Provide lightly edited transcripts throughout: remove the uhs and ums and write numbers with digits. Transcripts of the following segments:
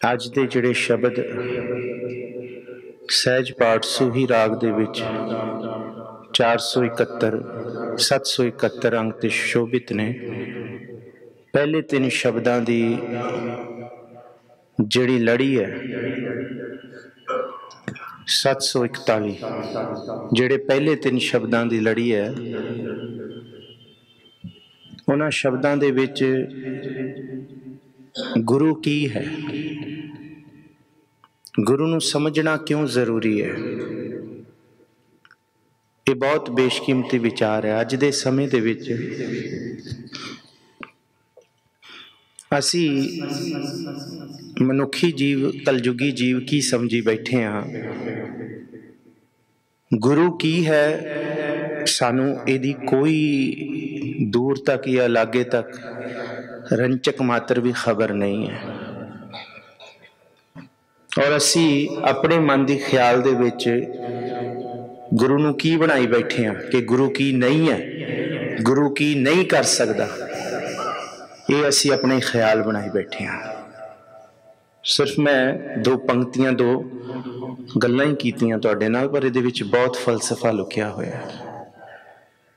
ਅੱਜ ਦੇ ਜਿਹੜੇ ਸ਼ਬਦ ਸਹਿਜ ਪਾਠ ਸੂਹੀ ਰਾਗ ਦੇ ਵਿੱਚ 471 771 ਅੰਕ ਤੇ ਸ਼ੋਭਿਤ ਨੇ। ਪਹਿਲੇ ਤਿੰਨ ਸ਼ਬਦਾਂ ਦੀ ਜਿਹੜੀ ਲੜੀ ਹੈ 741, ਜਿਹੜੇ ਪਹਿਲੇ ਤਿੰਨ ਸ਼ਬਦਾਂ ਦੀ ਲੜੀ ਹੈ, ਉਹਨਾਂ ਸ਼ਬਦਾਂ ਦੇ ਵਿੱਚ ਗੁਰੂ ਕੀ ਹੈ, ਗੁਰੂ ਨੂੰ ਸਮਝਣਾ ਕਿਉਂ ਜ਼ਰੂਰੀ ਹੈ, ਇਹ ਬਹੁਤ ਬੇਸ਼ਕੀਮਤੀ ਵਿਚਾਰ ਹੈ। ਅੱਜ ਦੇ ਸਮੇਂ ਦੇ ਵਿੱਚ ਅਸੀਂ ਮਨੁੱਖੀ ਜੀਵ, ਕਲਯੁਗੀ ਜੀਵ ਕੀ ਸਮਝੀ ਬੈਠੇ ਹਾਂ। ਗੁਰੂ ਕੀ ਹੈ, ਸਾਨੂੰ ਇਹਦੀ ਕੋਈ ਦੂਰ ਤੱਕ ਜਾਂ ਲਾਗੇ ਤੱਕ ਰੰਚਕ ਮਾਤਰ ਵੀ ਖਬਰ ਨਹੀਂ ਹੈ। ਔਰ ਅਸੀਂ ਆਪਣੇ ਮਨ ਦੇ ਖਿਆਲ ਦੇ ਵਿੱਚ ਗੁਰੂ ਨੂੰ ਕੀ ਬਣਾਈ ਬੈਠੇ ਹਾਂ ਕਿ ਗੁਰੂ ਕੀ ਨਹੀਂ ਹੈ, ਗੁਰੂ ਕੀ ਨਹੀਂ ਕਰ ਸਕਦਾ, ਇਹ ਅਸੀਂ ਆਪਣੇ ਖਿਆਲ ਬਣਾਈ ਬੈਠੇ ਹਾਂ। ਸਿਰਫ ਮੈਂ ਦੋ ਪੰਕਤੀਆਂ, ਦੋ ਗੱਲਾਂ ਹੀ ਕੀਤੀਆਂ ਤੁਹਾਡੇ ਨਾਲ, ਪਰ ਇਹਦੇ ਵਿੱਚ ਬਹੁਤ ਫਲਸਫਾ ਲੁਕਿਆ ਹੋਇਆ।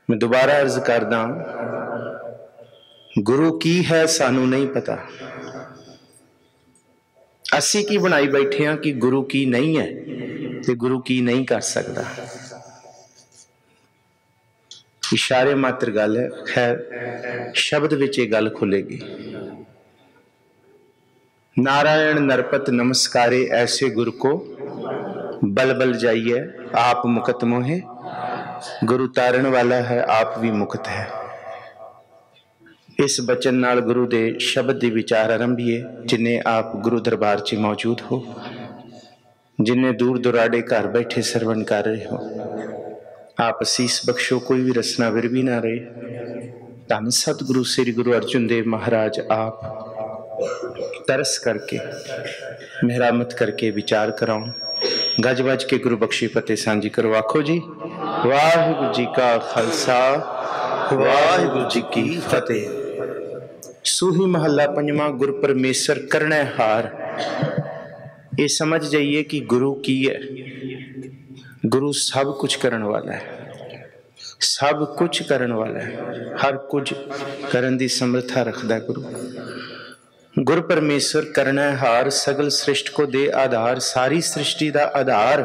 ਮੈਂ ਦੁਬਾਰਾ ਅਰਜ਼ ਕਰਦਾ, ਗੁਰੂ ਕੀ ਹੈ ਸਾਨੂੰ ਨਹੀਂ ਪਤਾ। ਅਸੀਂ ਕੀ ਬਣਾਈ ਬੈਠੇ ਹਾਂ ਕਿ ਗੁਰੂ ਕੀ ਨਹੀਂ ਹੈ ਤੇ ਗੁਰੂ ਕੀ ਨਹੀਂ ਕਰ ਸਕਦਾ। ਇਸ਼ਾਰੇ ਮਾਤਰ ਗੱਲ ਹੈ, ਖੈਰ ਸ਼ਬਦ ਵਿੱਚ ਇਹ ਗੱਲ ਖੁੱਲੇਗੀ। नारायण नरपत नमस्कारे ऐसे गुरु को, बल बल जाइए आप मुकत मोहे। गुरु तारण वाला है आप भी मुकत है। इस बचन नाल गुरु दे शब्द दे विचार आरंभीए। जिन्हें आप गुरु दरबार च मौजूद हो, जिन्हें दूर दुराडे घर बैठे सरवण कर रहे हो, आप असीस बख्शो, कोई भी रसना विरवी ना रहे। धन सतगुरु श्री गुरु अर्जुन देव महाराज आप तरस करके मेहरामत करके विचार कराओ। गज बज के गुरु बख्शी फतेह सांझी करो। आखो जी वाहिगुरू जी का खालसा वाहिगुरू जी की फतेह। सूही महला पंजवां गुरु परमेश्वर करने हार। ये समझ जाइए कि गुरु की है। गुरु सब कुछ करने वाला है, सब कुछ करने वाला है, हर कुछ करने की समर्था रखता है गुरु। गुरु परमेश्वर करना हार, सगल सृष्टि को दे आधार। सारी सृष्टि का आधार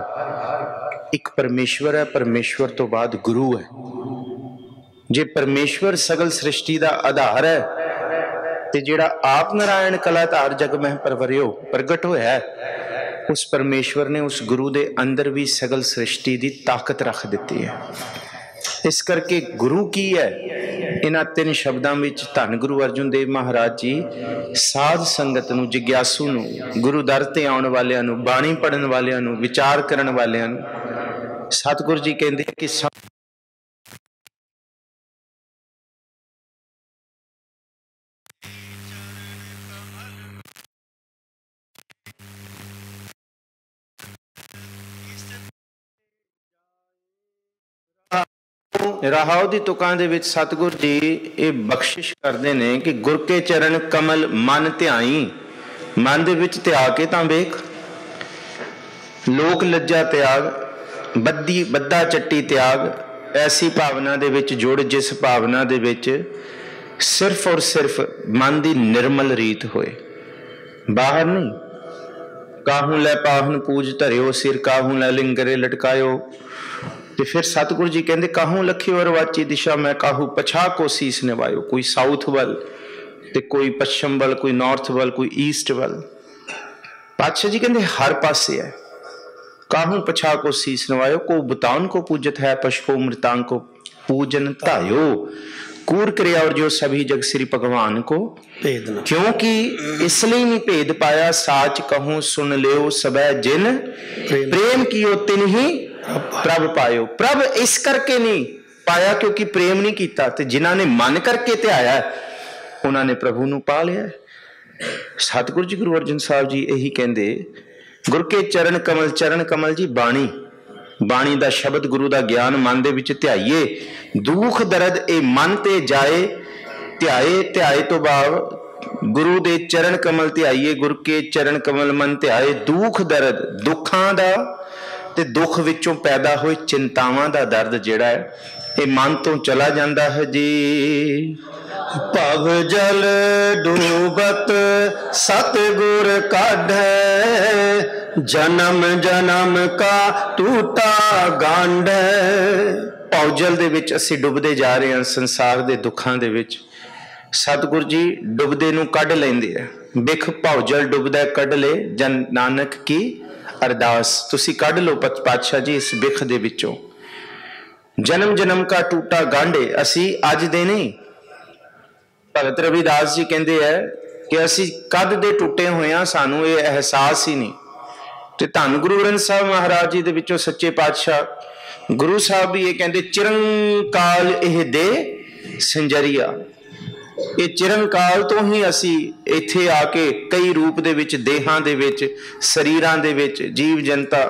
एक परमेश्वर है, परमेश्वर तो बाद गुरु है। जे परमेश्वर सगल सृष्टि का आधार है ते जेड़ा आप नारायण कलाधार जग में परवरियो प्रगट होया है, उस परमेश्वर ने उस गुरु दे अंदर भी सगल सृष्टि की ताकत रख दी है। इस करके गुरु की है, इन्हां तीन शब्दों में धन गुरु अर्जुन देव महाराज जी साध संगत नूं, जिग्यासू नूं, गुरु दर ते आउण वालियां नूं, बाणी पढ़न वालियां नूं, विचार करन वालियां नूं सतगुरु जी कहंदे कि राहाव दी तुकां दे विच सतगुरु जी ये बख्शिश करते हैं कि गुर के चरण कमल मन ध्याई। मन दे विच ध्या के तां वेख, लोक लज्जा त्याग, बद्दा चट्टी त्याग। ऐसी भावना दे विच जुड़ जिस भावना दे विच सिर्फ और सिर्फ मन की निर्मल रीत होए, बाहर नहीं। काहू लै पाहन पूज धरियो सिर, काहू लै लिंगरे लटकायो। तो फिर सतगुरु जी कहते काहू लखियो अरवाची दिशा में, काहू पछा को सीस निवायो। कोई साउथ वल ते कोई पश्चिम वल, कोई नॉर्थ वल, कोई ईस्ट वल। पातशाह जी कहते हर पासे है। काहू पछा को सीस निवायो, को बुतान को पूजत है, पशु मृतांग को पूजन धायो। कूर क्रिया और जो सभी जग श्री भगवान को भेद न, क्योंकि इसलिए नहीं भेद पाया। साच कहूं सुन लियो सबै जिन, प्रेम कियो तिन ही प्रभ पायो। प्रभ इस करके नहीं पाया क्योंकि प्रेम नहीं किया, ते जिन्हां ने मन करके ध्याया उन्होंने प्रभु नूं पा लिया। सतगुरु जी गुरु अर्जन साहब जी यही कहते, गुर के चरण कमल जी बाणी। बाणी दा शब्द गुरु दा ज्ञान मन दे विच ध्याइए। दुख दर्द ए मन ते जाए, ध्याए ध्याए तो भाव गुरु दे चरण कमल ध्याइए, गुरु के चरण कमल मन ध्याए। दुख दर्द, दुखां दा ते दुख विचों पैदा होए चिंतावां दा दर्द जिहड़ा है ये मन तो चला जाता है जी। भव जल डूबत सतगुर काढ़ै, जन्म जन्म का टूटा गंढ। भवजल दे विच असीं डुबदे जा रहे हैं संसार दे दुखां दे विच। सतगुर जी डुबदे नूं कढ लैंदे आ। बिख भवजल डुबदा कढ ले जन नानक की अरदास। तुसीं कढ लो पातशाह जी इस बिख दे विचों। जन्म जन्म का टूटा गांढे, असी अज दे नहीं। भगत रविदास जी कहते हैं कि असी कद दे टुटे हुए हैं, सानू ये एहसास ही नहीं। ते धन गुरु ग्रंथ साहब महाराज जी दे विचों सच्चे पातशाह गुरु साहब भी ये कहते चिरंकाल एह दे संजरिया। ये चिरंकाल तो ही असी इत्थे आके कई रूप दे विच, देहां दे विच, शरीरां दे विच, जीव जनता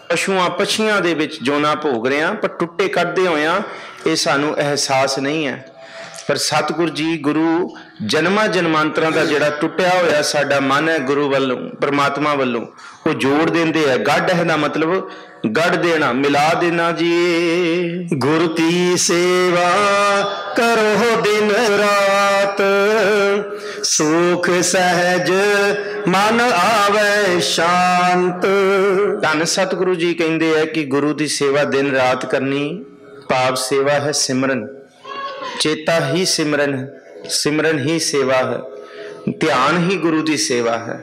पशुआं पक्षियां दे विच जोना भोग रहे हैं, पर टुट्टे कटदे होया ये सानू एहसास नहीं है। पर सतगुर जी गुरु जन्मां जन्मांतरां दा जिहड़ा टुटिया होया साडा मन है गुरु वल्लों परमात्मा वल्लों वो जोड़ देंदे है। गढ़ है दा मतलब गढ़ देना, मिला देना जी। गुरु की सेवा करो दिन रात, सुख सहज मन आवे शांत। धन सतगुरु जी कहते हैं कि गुरु की सेवा दिन रात करनी। पाप सेवा है सिमरन, चेता ही सिमरन, सिमरन ही सेवा है, ध्यान ही गुरु की सेवा है।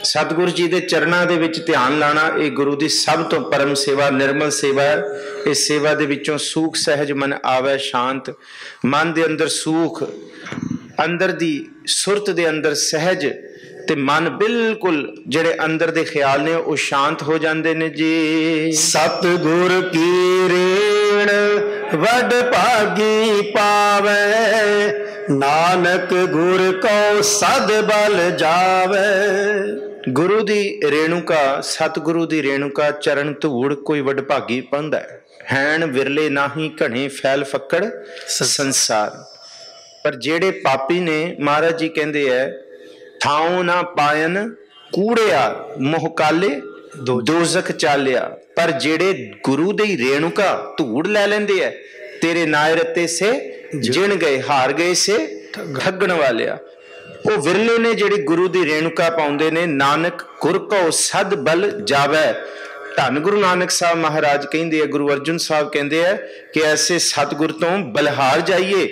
सतगुरु जी के चरणों के विच ध्यान लाना ये गुरु की सब तो परम सेवा, निर्मल सेवा है। इस सेवा के विचों सुख सहज मन आवे शांत। मन के अंदर सुख, अंदर दी सुरत दे अंदर सहज, ते मन बिल्कुल जेड़े अंदर दे ख्याल ने वो शांत हो जाते ने जी। सतगुर की रेण वड भागी पावे, नानक गुर को सद बल जावे। गुरु दी रेणुका, सतगुरु दी रेणुका चरण धूड़ कोई वडभागी पांदा है। हैन विरले नाही घने फैल फक्कड़ संसार। पर जेड़े पापी ने महाराज जी कहते हैं थाऊ ना पायन कूड़िया मोह काले दोजख चालिया। पर जेड़े गुरु दी रेणुका धूड़ ले लेंदे है तेरे नाय रते से जिण गए, हार गए से ठगण वालिया। वो विरले ने जेड़ी गुरु दी रेणुका पाउंदे ने। नानक गुर को सद बल जावे। धन गुरु नानक साहब महाराज कहते हैं, गुरु अर्जुन साहब कहते हैं कि ऐसे सतगुर तो बलहार जाइए।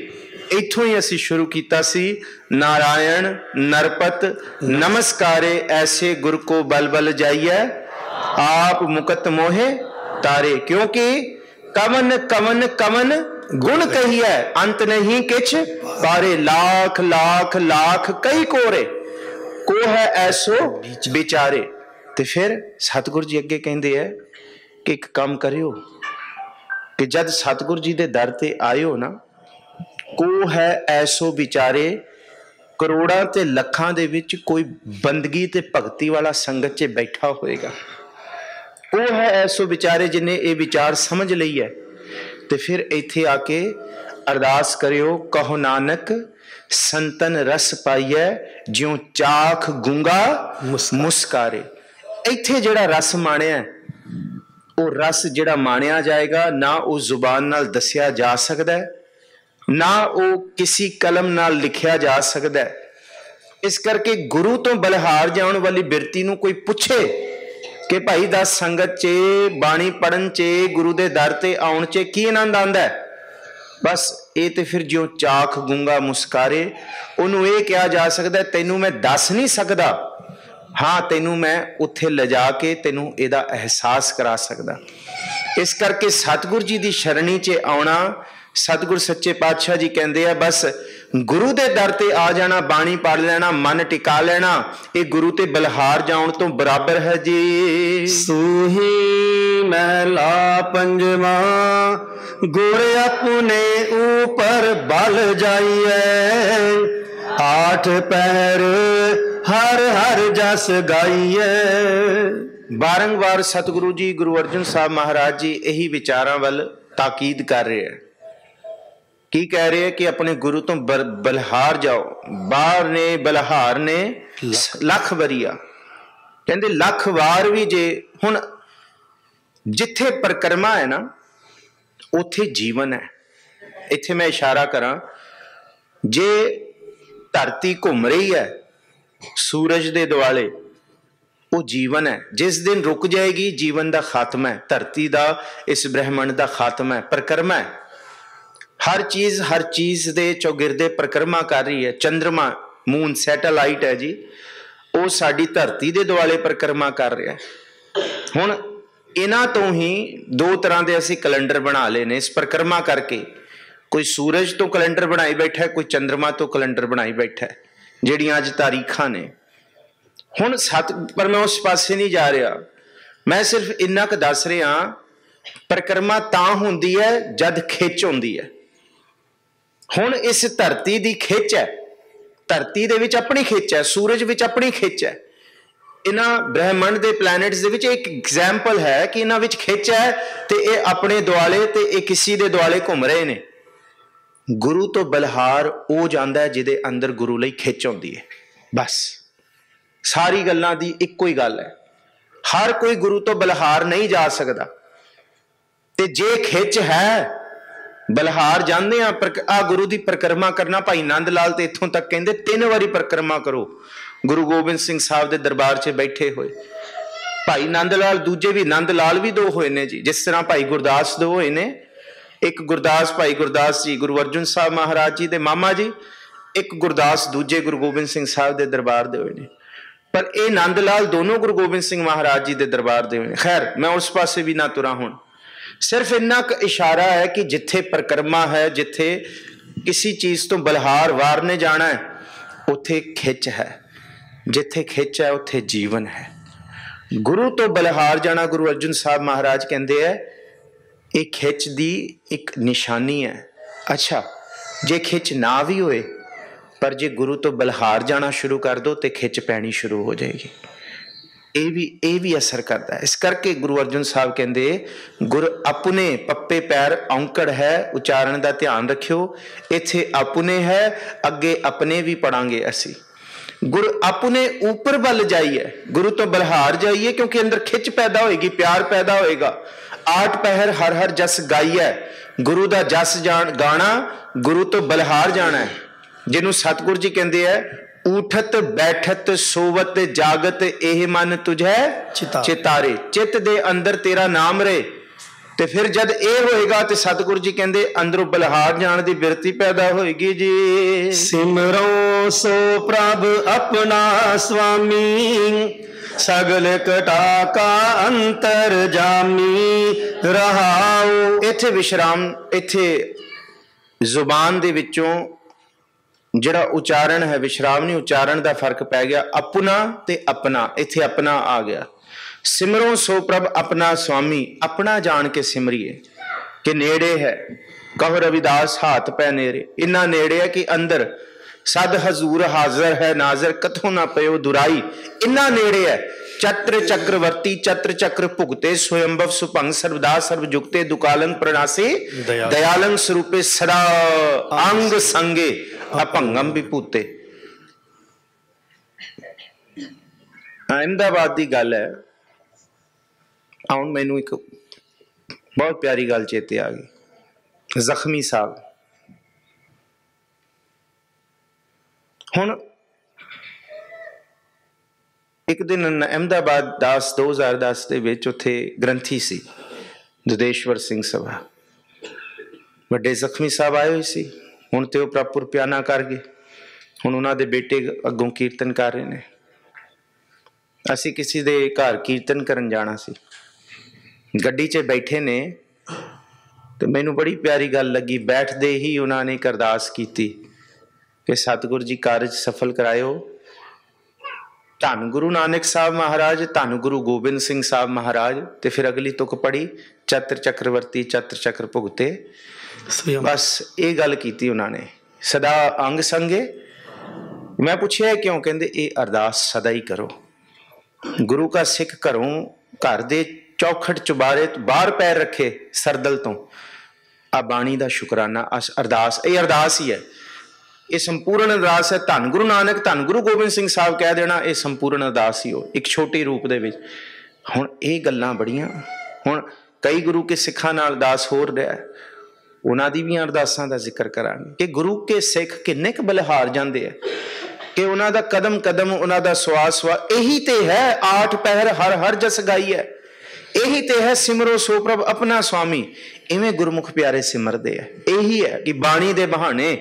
इत्थों ही असी शुरू किया सी नारायण नरपत नमस्कारे, ऐसे गुर को बल बल जाइए आप मुकत मोहे तारे। क्योंकि कवन कवन कवन गुण कहिए अंत नहीं किछ पारे, लाख लाख लाख कई कोरे को है ऐसो बिचारे। ते फिर सतगुरु जी अगे कहते हैं कि एक काम करियो कि जद सतगुरु जी दे दर ते आयो ना, को है ऐसो बिचारे करोड़ां ते लखां दे विच कोई बंदगी ते भगती वाला संगत च बैठा होएगा। वो है ऐसो बिचारे जिन्हें ये विचार समझ लई है। ते फिर इत्थे आके अरदास करियो, कहो नानक संतन रस पाइए ज्यों चाख गूंगा मुस्कारे। इत्थे जिहड़ा रस माणिया वो रस जिहड़ा माणिया जाएगा ना वो जुबान नाल दसिया जा सकदा है, ना वो किसी कलम नाल लिखिया जा सकदा है। इस करके गुरु तो बलहार जाने वाली बिरती नूं कोई पुछे कि भाई दस संगत चे बाणी पढ़न चे गुरु दे दर ते आउण चे की आनंद आंदा है, बस ये तो फिर ज्यों चाख गूंगा मुस्कारे। उन्होंने ये कहा जा सकता है तैनू मैं दस नहीं सकता, हाँ तैनू मैं उत्थे लिजा के तैनू इहदा एहसास करा सकदा। इस करके सतगुर जी की शरणी च आउणा, सतगुर सच्चे पातशाह जी कहते हैं बस गुरु दे दर ते आ जाना, बाणी पढ़ लेना, मन टिका लेना, ये गुरु ते बलहार जाउण तो बराबर है जी। सूही महला पंजवा गुर अपने ऊपर बल जाइए, आठ पैर हर हर जस गाइए। बारंबार सतगुरु जी गुरु अर्जन साहब महाराज जी यही विचारां वल ताकीद कर रहे हैं की कह रहे हैं कि अपने गुरु तो बलहार जाओ। बार ने बलहार ने लख वरिया, कहते लख वार भी जे हुण जिथे परिक्रमा है ना उथे जीवन है। इत्थे मैं इशारा करा, जे धरती घूम रही है सूरज दे दुआले वो जीवन है। जिस दिन रुक जाएगी जीवन का खात्मा है, धरती का इस ब्रह्मंड का खात्मा है, परिक्रमा है। हर चीज दे चौगिरदे परिक्रमा कर रही है। चंद्रमा मून सैटेलाइट है जी, वो साडी धरती दे दुआले परिक्रमा कर रहा है। हुण इन्हां तो ही दो तरह के असीं कैलेंडर बना ले ने इस परिक्रमा करके। कोई सूरज तो कैलेंडर बनाई बैठा है, कोई चंद्रमा तो कैलेंडर बनाई बैठा है, जिहड़ियां अज तारीखां ने। हुण पर मैं उस पासे नहीं जा रहा, मैं सिर्फ इन्ना क दस रहा, परिक्रमा तां हुंदी है जद खिच हुंदी है। हुण इस धरती दी खिच है, धरती दे विच अपनी खिच है, सूरज विच अपनी खिच है। इन्हां ब्रह्मंड दे प्लैनेट्स दे विच एक एग्जाम्पल है कि इन्हां विच खिच है ते ये अपने दुआले ते ये किसी दे दुआले घूम रहे ने। गुरु तो बलहार वो जांदा है जिहदे अंदर गुरु लई खिच हुंदी है। बस सारी गल्लां दी इक्को ही गल है। हर कोई गुरु तो बलहार नहीं जा सकदा, ते जे खिच है बलहार जाते हैं। आ गुरु की परिक्रमा करना, भाई नंद लाल तो इत्थों तक कहते 3 बारी परिक्रमा करो। गुरु गोबिंद सिंह साहब के दरबार से बैठे हुए भाई नंद लाल, दूजे भी नंद लाल भी 2 होए ने जी, जिस तरह भाई गुरदास 2 होए ने। एक गुरदास, भाई गुरदास जी गुरु अर्जुन साहब महाराज जी के मामा जी, एक गुरदास दूजे गुरु गोबिंद सिंह साहब के दरबार दे होए ने। पर यह नंद लाल दोनों गुरु गोबिंद सिंह महाराज जी के दरबार दे होए ने। खैर मैं उस पासे भी ना तुरा हुण, सिर्फ इन्ना क इशारा है कि जिथे परिक्रमा है, जिथे किसी चीज तो बलहार वारने जाना है, उथे खिच है। जिथे खिच है उथे जीवन है। गुरु तो बलहार जाना, गुरु अर्जुन साहब महाराज कहते हैं, ये खिच दी एक निशानी है। अच्छा जे खिच ना भी होए, पर जे गुरु तो बलहार जाना शुरू कर दो तो खिच पैनी शुरू हो जाएगी। ये भी असर करता है। इस करके गुरु अर्जुन साहब कहते, गुर अपने पप्पे पैर औंकड़ है, उच्चारण का ध्यान रखियो। इत्थे अपने है, अगे अपने भी पढ़ांगे असी। गुर अपने ऊपर बल जाइए, गुरु तो बलहार जाइए, क्योंकि अंदर खिच पैदा होएगी, प्यार पैदा होएगा। 8 पहर हर हर जस गाइए, गुरु का जस गाना, गुरु तो बलहार जाना है। जिन्हों सतगुरु जी कहते हैं, उठत बैठत सोवत जागत एह मन तुझे चितारे। चित दे अंदर तेरा नाम रहे, ते फिर जद ए होएगा तो सतगुरु जी कहते अंदरों बलहार जान की बिरती पैदा होएगी जी। सिमरो सो प्रभ अपना स्वामी, सगल कटा का अंतर जामी रहाओ। इत्थे विश्राम, इत्थे जुबान दे विचों जिहड़ा उच्चारण है, विश्राम नहीं, उच्चारण का फर्क पै गया। अपना ते अपना, इत्थे अपना आ गया। सिमरो सो प्रभ अपना स्वामी, अपना जान के सिमरिए कि नेड़े है। कहो रविदास हाथ पै नेड़े, इन्ना नेड़े है कि अंदर सद हजूर हाजर है नाजर, कथों ना पयो दुराई। इन्ना नेड़े है। चत्र चक्रवर्ती चत्र चक्र भुगते, स्वयंभव सुभंग सर्वदास सर्वजुगते, दुकालंग प्रणासी दयालंग स्वरूपे, सदा अंग संगे अपंगम विभूते। अहमदाबाद की गल है, आउन मैनू एक बहुत प्यारी गल चेते आ गई। जख्मी साहब हुण एक दिन अहमदाबाद 2010 ਦੇ ਵਿੱਚ ਉੱਥੇ ਗ੍ਰੰਥੀ ਸੀ ਦੁਦੇਸ਼ਵਰ ਸਿੰਘ ਸਭਾ, ਵੱਡੇ ਜ਼ਖਮੀ ਸਾਹਿਬ ਆਏ ਹੋਏ ਸੀ। ਹੁਣ ਤੇ ਉਹ ਪ੍ਰੋਪਰ ਪਿਆਨਾ ਕਰ ਗਏ, ਹੁਣ ਉਹਨਾਂ ਦੇ ਬੇਟੇ ਅੱਗੋਂ ਕੀਰਤਨ ਕਰ ਰਹੇ ਨੇ। ਅਸੀਂ ਕਿਸੇ ਦੇ ਘਰ ਕੀਰਤਨ ਕਰਨ ਜਾਣਾ ਸੀ, ਗੱਡੀ 'ਚ ਬੈਠੇ ਨੇ ਤੇ ਮੈਨੂੰ ਬੜੀ ਪਿਆਰੀ ਗੱਲ ਲੱਗੀ। ਬੈਠਦੇ ਹੀ ਉਹਨਾਂ ਨੇ ਇੱਕ ਅਰਦਾਸ ਕੀਤੀ ਕਿ ਸਤਿਗੁਰੂ ਜੀ ਕਾਰਜ ਸਫਲ ਕਰਾਇਓ। धन गुरु नानक साहब महाराज, धन गुरु गोबिंद सिंह साहब महाराज। तो फिर अगली तुक पढ़ी, चत्र चक्रवर्ती चत्र चक्र भुगते। बस ये गल की उन्होंने, सदा अंग संगे। मैं पूछया क्यों, कहते ये अरदास सदा ही करो। गुरु का सिख घरों घर दे चौखट चुबारे बाहर पैर रखे सरदल तो, आ बाणी का शुकराना अरदास, ये अरदास ही है, ये संपूर्ण अरदास है। धन गुरु नानक धन गुरु गोबिंद सिंह साहब कह देना ये संपूर्ण अरदास ही हो, एक छोटे रूप दे विच। हुण ये गल्लां बड़ियां, हुण कई गुरु के सिखां नाल अरदास हो रहा है, उन्हां दी भी अरदासां दा जिक्र करांगे कि गुरु के सिख किन्ने क बलिहार जांदे है, कि उन्हां दा कदम कदम उन्हां दा सवास सवा यही ते है। 8 पहर हर हर जस गाई है, यही ते है सिमरो सो प्रभ अपना स्वामी। इवें गुरमुख प्यारे सिमरदे है, यही है कि बाणी दे बहाने,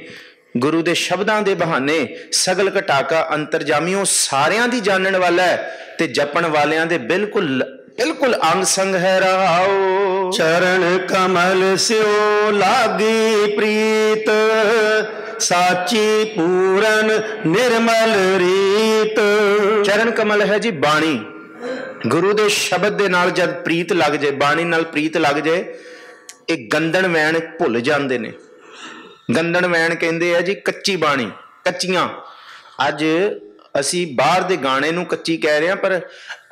गुरु दे शब्दां दे बहाने सगल घटाका अंतरजामी सारियां दी जानन वाला है ते जपण वालियां दे बिल्कुल बिल्कुल अंग संग है। रहाओ चरण कमल स्यो लागी प्रीत, साची पूरन निर्मल रीत। चरण कमल है जी बाणी, गुरु दे शब्द दे नाल जद प्रीत लग जाए, बाणी नाल प्रीत लग जाए, एक गंदन वैन भुल जाते ने। गंदन वैन कहते हैं जी कच्ची बाणी, कच्चियां। अज असी बाहर दे गाने नूं कच्ची कह रहे हैं, पर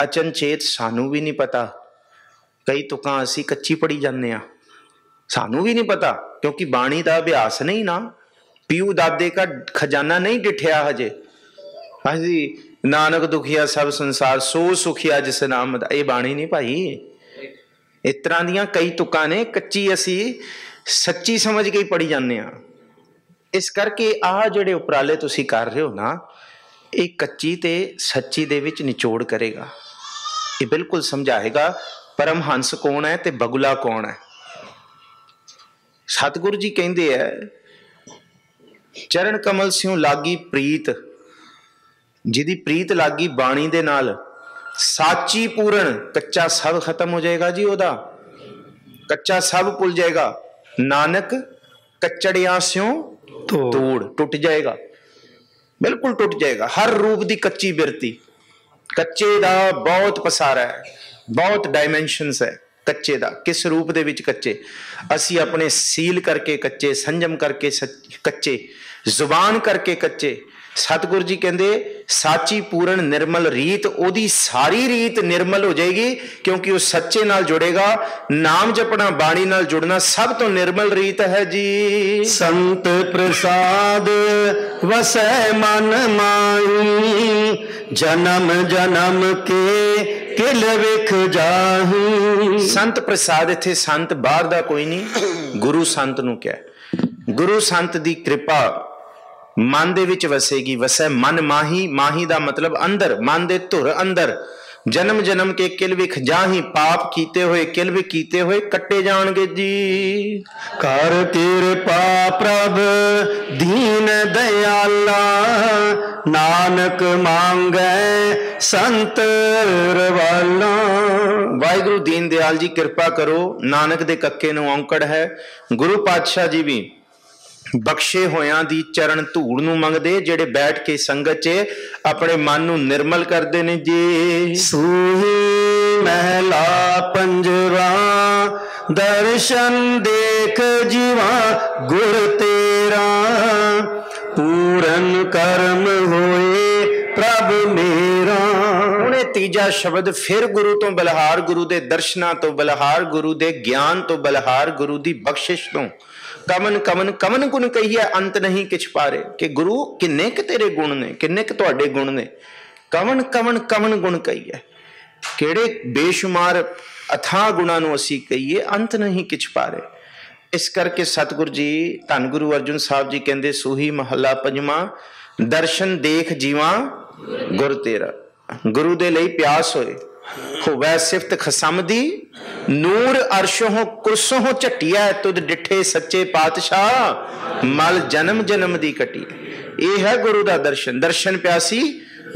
अचनचेत सानू भी नहीं पता, कई तुकां असी कच्ची पढ़ी जाने, सानू भी नहीं पता, क्योंकि बाणी का अभ्यास नहीं ना, पीऊ दादे का खजाना नहीं डिठिया हजे। असी नानक दुखिया सब संसार सो सुखिया जिस नाम दा, ये बाणी नहीं भाई। इस तरह दियां कई तुकां ने, कच्ची असी सच्ची समझ के पढ़ी जाने। इस करके आ जिहड़े उपराले तुसी कर रहे हो ना, ये कच्ची ते सच्ची दे विच निचोड़ करेगा, ये बिल्कुल समझाएगा परमहंस कौन है ते बगुला कौन है। सतगुरु जी कहते हैं चरण कमल स्यों लागी प्रीत, जिदी प्रीत लागी बाणी दे नाल साची पूरण, कच्चा सब खत्म हो जाएगा जी, ओदा कच्चा सब भुल जाएगा। नानक कच्चड़ियां स्यों तोड़, टूट जाएगा, बिल्कुल टूट जाएगा। हर रूप दी कच्ची बिरती, कच्चे दा बहुत पसारा है, बहुत डायमेंशनस है कच्चे दा। किस रूप दे विच कच्चे, असी अपने सील करके कच्चे, संयम करके कच्चे, जुबान करके कच्चे। सतगुरु जी कहते साची पूर्ण निर्मल रीत, ओदी सारी रीत निर्मल हो जाएगी, क्योंकि वो सच्चे नाल जुड़ेगा। नाम जपना, बाणी नाल जुड़ना सब तो निर्मल रीत है जी। संत प्रसाद वसै मन माही, जन्म जन्म के किल विख जाही। संत प्रसाद, इत्थे संत बाहर दा कोई नहीं, गुरु संत नूं क्या, गुरु संत दी कृपा मन दे विच वसेगी। वसै मन माही, माही दा मतलब अंदर, मन दे धुर अंदर। जन्म जन्म के किल विख जाही, पाप कीते हुए किल विख कीते हुए कट्टे जाणगे जी। कर कृपा प्रभ दीन दयाला, नानक मांगै संत रवाला। वाहिगुरु दीन दयाल जी कृपा करो, नानक दे कक्के नूं औंकड़ है। गुरु पातशाह जी भी बख्शे होयां दी चरण धूड़ नूं मंगदे, जेड़े बैठ के संगत च अपने मन नूं निर्मल करदे ने जी। सूही महला पंजवा, दर्शन देख जीवा गुर तेरा, पूरन कर्म होए प्रभ मेरा। हुणे तीजा शब्द फिर गुरु तो बलिहार, गुरु दे दर्शनां तो बलिहार, गुरु दे ज्ञान तो बलिहार, गुरु दी बख्शिश तो। कमन कमन कमन गुण कहिए अंत नहीं किछ पारे, कि गुरु किन्ने क तेरे गुण ने, किन्ने क तुहाडे गुण ने। कमन कमन कमन गुण कहिए, किहड़े बेशुमार अथाह गुणां नूं असीं कहिए, अंत नहीं किछ पारे। इस करके सतगुरु जी धन गुरु अर्जुन साहब जी कहंदे सूही महला पंजवां, दर्शन देख जीवां गुर तेरा। गुरु दे लई प्यास होए, होवै सिफत खसम दी, नूर अरशों कुरसों झटिया, तुद डिठे सच्चे पातशाह, मल जन्म जन्म दी कटी। यह है गुरु दा दर्शन। दर्शन प्यासी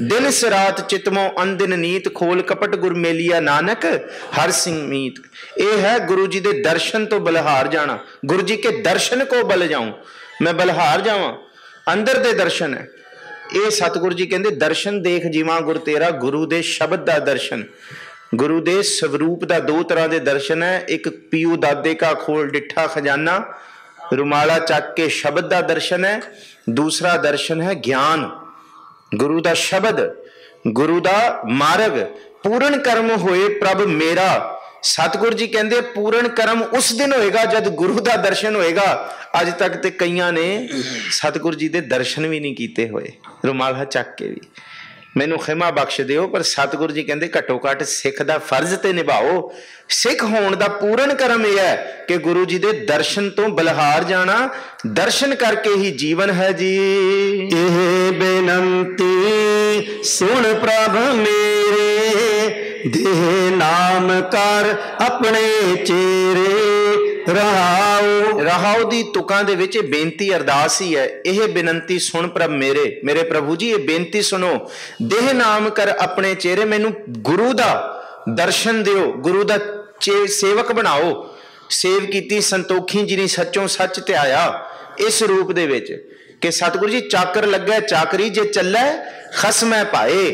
दिन सरात चितमो अंदिन नीत, खोल कपट गुर मेलिया नानक हर सिंह मीत। यह है गुरु जी दे दर्शन तो बलिहार जाना। गुरु जी के दर्शन को बल जाऊं, मैं बलिहार जावां, अंदर दे दर्शन है। ये सतगुरु जी कहते दर्शन देख जीवां गुर तेरा, गुरु दे शब्द दा दर्शन, गुरु दे स्वरूप दा दो तरह के दर्शन है। एक पीऊ दादे का खोल डिठा खजाना, रुमाला चक के शब्द दा दर्शन है। दूसरा दर्शन है ज्ञान, गुरु दा शब्द, गुरु दा मार्ग। पूर्ण कर्म होए प्रभ मेरा, सतगुरु जी कहते पूर्ण कर्म उस दिन होएगा जब गुरु का दर्शन होएगा। अज तक तो कईयां ने सतगुरु जी के दर्शन भी नहीं किए हुए, रुमाला चक के भी। मैनू खिमा बख्श दिओ, पर सतगुरु जी कहते घट्टो घट सिख का फर्ज तो निभाओ। सिख होने का पूर्ण कर्म यह है कि गुरु जी के दर्शन तो बलिहार जाना, दर्शन करके ही जीवन है जी। एह बेनंती सुन प्रभ मेरे, देह नाम कर अपने चेरे रहाओ। रहाओ दी तुकां दे विच बेनती अरदास ही है। यह बेनती सुन प्रभ मेरे, मेरे प्रभु जी ये बेनती सुनो। देह नाम कर अपने चेहरे, मैनू गुरु दा दर्शन दिओ, गुरु दा सेवक बनाओ। सेव कीती संतोखी जिनी सच्चों सच ध्याया। इस रूप दे विच कि सतगुरु जी चाकर लगे चाकरी जे चलै खसमै पाए।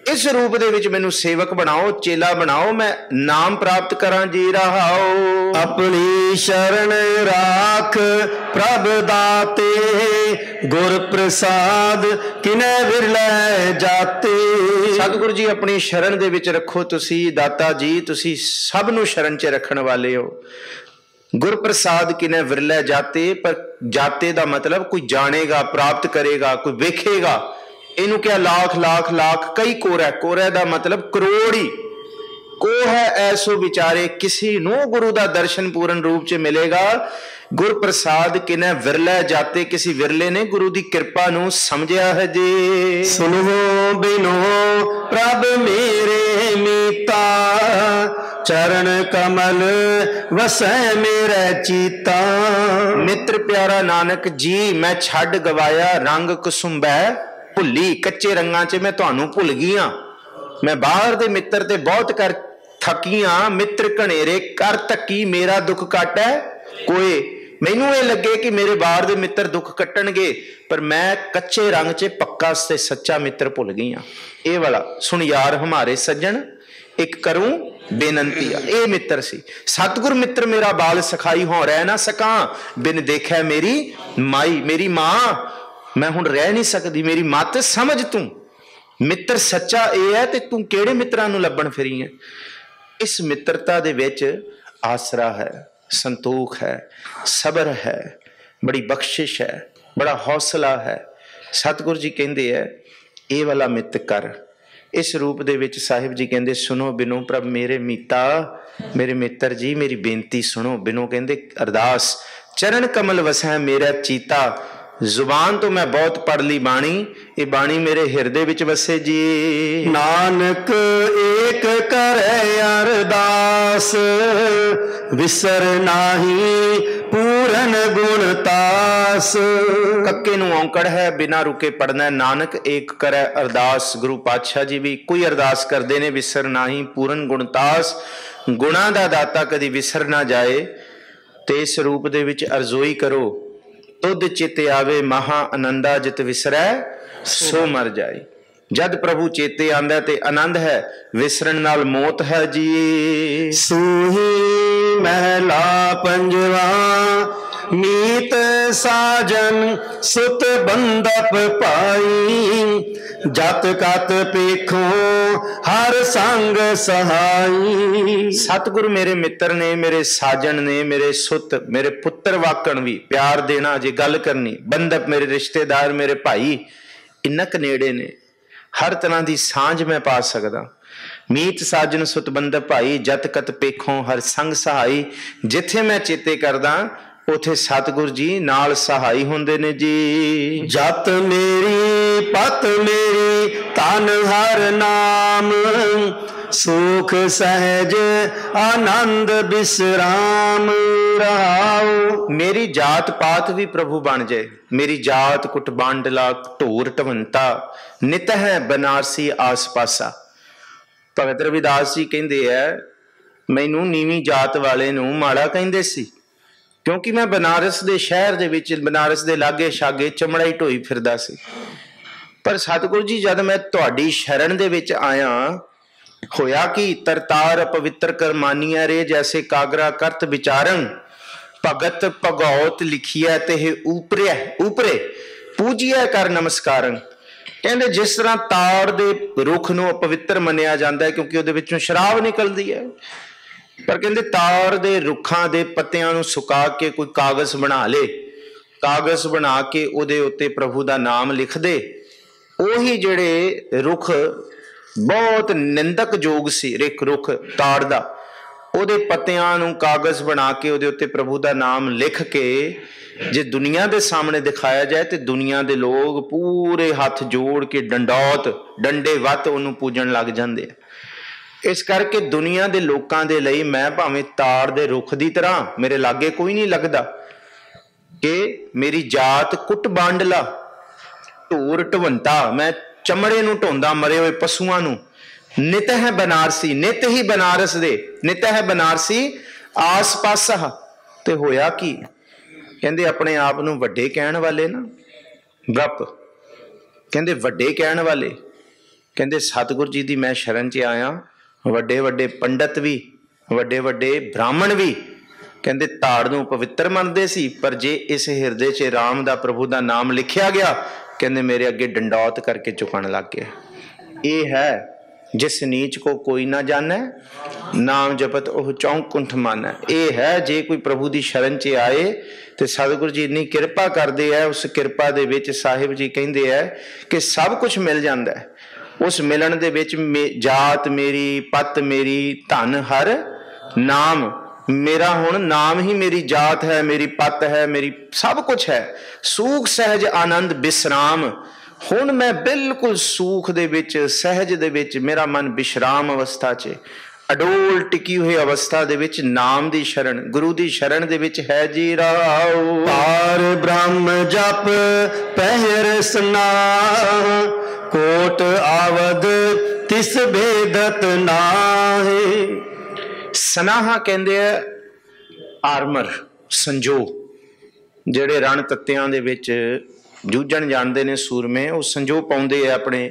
इस रूप दे विच मैनू सेवक बनाओ, चेला बनाओ, मैं नाम प्राप्त करां जी रहाओ। अपनी शरण राख प्रभ दाते, गुर प्रसाद किने विरलै जाते। सतगुरु जी अपनी शरण दे विच रखो तुसी दाता जी, तुसी सब नू शरण च रखण वाले हो। गुर प्रसाद किने विरलै जाते, पर जाते दा मतलब कोई जानेगा, प्राप्त करेगा, कोई वेखेगा। इनू क्या लाख लाख लाख कई कोरा, कोरा दा मतलब करोड़ ही को है ऐसो विचारे, किसी नू गुरु दा दर्शन पूर्ण रूप च मिलेगा। गुर प्रसाद किने विरलै जाते, किसी विरले ने गुरु दी कृपा नू समझिया है जी। सुनो बिनो प्रभ मेरे मीता, चरण कमल वसै मेरे चीता। मित्र प्यारा नानक जी मैं छड़ गवाया रंग कुसुंबै भुली। कच्चे रंगां च मैं तुहानू भुल गई हां। मैं बाहर दे मित्र ते बहुत कर थकी हां। मित्र घनेरे कर धक्की, मेरा दुख घट है कोई। मैनू ये लगे कि मेरे बाहर दे मित्र दुख कट्टणगे, पर मैं कच्चे रंग च पक्का से सच्चा मित्र भुल गई हां। ये वाला सुन यार हमारे सज्जन, एक करूं बेनंती। ये मित्र सी सतगुर मित्र मेरा बाल सखाई हो रह ना सका, बिन देखै मेरी माई। मेरी मां मैं हुण रह नहीं सकती, मेरी मत समझ तू। मित्र सच्चा यह है ते तू किहड़े मित्रां नूं लभण फिरी है। इस मित्रता दे विच आसरा है, संतोख है, सबर है, बड़ी बख्शिश है, बड़ा हौसला है। सतगुरु जी कहंदे है ये वाला मित कर। इस रूप दे विच साहिब जी कहंदे सुनो बिनो प्रभ मेरे मीता, मेरे मित्र जी मेरी बेनती सुनो। बिनो कहंदे अरदास, चरण कमल वसै मेरा चीता। जुबान तो मैं बहुत पढ़ ली बाणी, ये बाणी मेरे हिरदे विच वसे जी। नानक एक करे अरदास, विसर नाही पूरन गुण तास। कक्के नूं औंकड़ है, बिना रुके पढ़ना है। नानक एक करे अरदास। गुरु पातशाह जी भी कोई अरदास करते ने, विसर नाही पूरन गुण तास। गुणा दा दाता कदी विसर ना जाए। ते इस रूप दे विच अरजोई करो, तुद चित आवे महा आनंदा, जित विसरै सो मर जाए। जद प्रभु चेते आंदा ते आनंद है, विसरन नाल मौत है जी। सूही महला पंजवा, मीत साजन सुत बंदप पाई। जत कत पेखो हर संग सहाई। सतगुरु मेरे मित्र ने, मेरे साजन ने, मेरे सुत, मेरे पुत्र वाकण भी प्यार देना जे गल करनी। बंदप मेरे रिश्तेदार, मेरे भाई इन्नक नेड़े ने, हर तरह की सांझ मैं पा सकदा। मीत साजन सुत बंदप भाई, जत कत पेखों हर संग सहाई। जिथे मैं चेते करदा उथे सतगुरु जी नाल सहाई होंदे ने जी। जत मेरी पत मेरी तन हर नाम, सुख सहज आनंद विश्राम रहाओ। मेरी जात पात भी प्रभु बन जाए। मेरी जात कुट बांडला ढोर ढवंता, नित है बनारसी आस पासा। भगत रविदास जी कहते हैं मैनू नीवी जात वाले नू माड़ा कहंदे सी, क्योंकि मैं बनारस दे शहर दे विच, बनारस दे लागे शागे चमड़ा ही ढोई फिरदा सी। पर सतगुरु जी जद मैं तुहाडी शरण दे विच आया, होया कि तरतार पवित्र कर मानिया रे, जैसे कागरा करत विचारण। भगत भगौत लिखिया ते ऊपरे ऊपरे, पूजिया कर नमस्कारन। कहंदे जिस तरह ताड़ दे रुख नूं अपवित्र मन्निया जांदा है, क्योंकि उहदे विचों शराब निकलदी है। पर कहते ताड़ दे रुखां दे पत्तियां नूं सुका के कोई कागज बना ले, कागज बना के उहदे उत्ते प्रभु दा नाम लिख दे, ਉਹੀ ਜਿਹੜੇ रुख बहुत निंदक योग सी, रुख ताड़ दा, ਉਹਦੇ ਪੱਤਿਆਂ ਨੂੰ ਕਾਗਜ਼ ਬਣਾ ਕੇ ਉਹਦੇ ਉੱਤੇ ਪ੍ਰਭੂ ਦਾ ਨਾਮ ਲਿਖ ਕੇ ਜੇ ਦੁਨੀਆ ਦੇ ਸਾਹਮਣੇ ਦਿਖਾਇਆ ਜਾਏ ਤੇ ਦੁਨੀਆ ਦੇ ਲੋਕ ਪੂਰੇ ਹੱਥ ਜੋੜ ਕੇ ਡੰਡੇ ਵੱਤ ਉਹਨੂੰ ਪੂਜਣ ਲੱਗ ਜਾਂਦੇ ਆ। ਇਸ ਕਰਕੇ ਦੁਨੀਆ ਦੇ ਲੋਕਾਂ ਦੇ ਲਈ ਮੈਂ ਭਾਵੇਂ ਤਾੜ ਦੇ ਰੁੱਖ ਦੀ ਤਰ੍ਹਾਂ, ਮੇਰੇ ਲਾਗੇ ਕੋਈ ਨਹੀਂ ਲੱਗਦਾ ਕਿ ਮੇਰੀ ਜਾਤ ਕੁੱਟ ਬਾਂਡਲਾ ਢੋਰ ਢਵੰਤਾ, ਮੈਂ ਚਮੜੇ ਨੂੰ ਢੋਂਦਾ ਮਰੇ ਹੋਏ ਪਸ਼ੂਆਂ ਨੂੰ, ਨਿਤ ਹੈ ਬਨਾਰਸੀ, ਨਿਤ ਹੀ ਬਨਾਰਸ ਦੇ, ਨਿਤ ਹੈ ਬਨਾਰਸੀ ਆਸ ਪਾਸਾ। ਤੇ ਹੋਇਆ ਕੀ, ਕਹਿੰਦੇ ਆਪਣੇ ਆਪ ਨੂੰ ਵੱਡੇ ਕਹਿਣ ਵਾਲੇ ਨਾ ਗੱਪ, ਕਹਿੰਦੇ ਵੱਡੇ ਕਹਿਣ ਵਾਲੇ, ਕਹਿੰਦੇ ਸਤਿਗੁਰ ਜੀ ਦੀ ਮੈਂ ਸ਼ਰਨ 'ਚ ਆਇਆ, ਵੱਡੇ ਵੱਡੇ ਪੰਡਤ ਵੀ, ਵੱਡੇ ਵੱਡੇ ਬ੍ਰਾਹਮਣ ਵੀ ਕਹਿੰਦੇ ਤਾੜ ਨੂੰ ਪਵਿੱਤਰ ਮੰਨਦੇ ਸੀ, ਪਰ ਜੇ ਇਸ ਹਿਰਦੇ 'ਚ ਰਾਮ ਦਾ ਪ੍ਰਭੂ ਦਾ ਨਾਮ ਲਿਖਿਆ ਗਿਆ, ਕਹਿੰਦੇ ਮੇਰੇ ਅੱਗੇ ਡੰਡੌਤ ਕਰਕੇ ਝੁਕਣ ਲੱਗ ਗਏ। ਇਹ ਹੈ ਜਿਸ ਨੀਚ को कोई ना जाने, नाम जपत ओह चौंकुंठ माना। ਇਹ ਹੈ ਜੇ ਕੋਈ ਪ੍ਰਭੂ ਦੀ ਸ਼ਰਨ 'ਚ ਆਏ ਤੇ ਸਤਿਗੁਰੂ ਜੀ ਇੰਨੀ ਕਿਰਪਾ ਕਰਦੇ ਹੈ, ਉਸ ਕਿਰਪਾ ਦੇ ਵਿੱਚ ਸਾਹਿਬ ਜੀ ਕਹਿੰਦੇ ਹੈ ਕਿ ਸਭ ਕੁਝ ਮਿਲ ਜਾਂਦਾ ਹੈ। ਉਸ ਮਿਲਣ ਦੇ ਵਿੱਚ ਜਾਤ ਮੇਰੀ, ਪਤ ਮੇਰੀ, ਧਨ ਹਰ ਨਾਮ ਮੇਰਾ, ਹੁਣ ਨਾਮ ਹੀ ਮੇਰੀ ਜਾਤ ਹੈ, ਮੇਰੀ ਪਤ ਹੈ, ਮੇਰੀ ਸਭ ਕੁਝ ਹੈ। ਸੂਖ ਸਹਿਜ ਆਨੰਦ ਵਿਸਰਾਮ, ਹੁਣ ਮੈਂ ਬਿਲਕੁਲ ਸੂਖ ਦੇ ਵਿੱਚ, ਸਹਿਜ ਦੇ ਵਿੱਚ, ਮੇਰਾ ਮਨ ਵਿਸ਼ਰਾਮ ਅਵਸਥਾ 'ਚ, ਅਡੋਲ ਟਿਕੀ ਹੋਈ ਅਵਸਥਾ ਦੇ ਵਿੱਚ ਨਾਮ ਦੀ ਸ਼ਰਨ, ਗੁਰੂ ਦੀ ਸ਼ਰਨ ਦੇ ਵਿੱਚ ਹੈ ਜੀ ਰਾਉ। ਪਾਰ ਬ੍ਰਹਮ ਜਪ ਪਹਿਰ ਸਨਾ, ਕੋਟ ਆਵਦ ਤਿਸ ਭੇਦਤ ਨਾਹੀ। ਸਨਾਹਾ ਕਹਿੰਦੇ ਆ ਆਰਮਰ, ਸੰਜੋ, ਜਿਹੜੇ ਰਣ ਤੱਤਿਆਂ ਦੇ ਵਿੱਚ ਜੂਝਣ ਜਾਣਦੇ ਨੇ ਸੂਰਮੇ, ਉਹ ਸੰਜੋ ਪਾਉਂਦੇ ਆ ਆਪਣੇ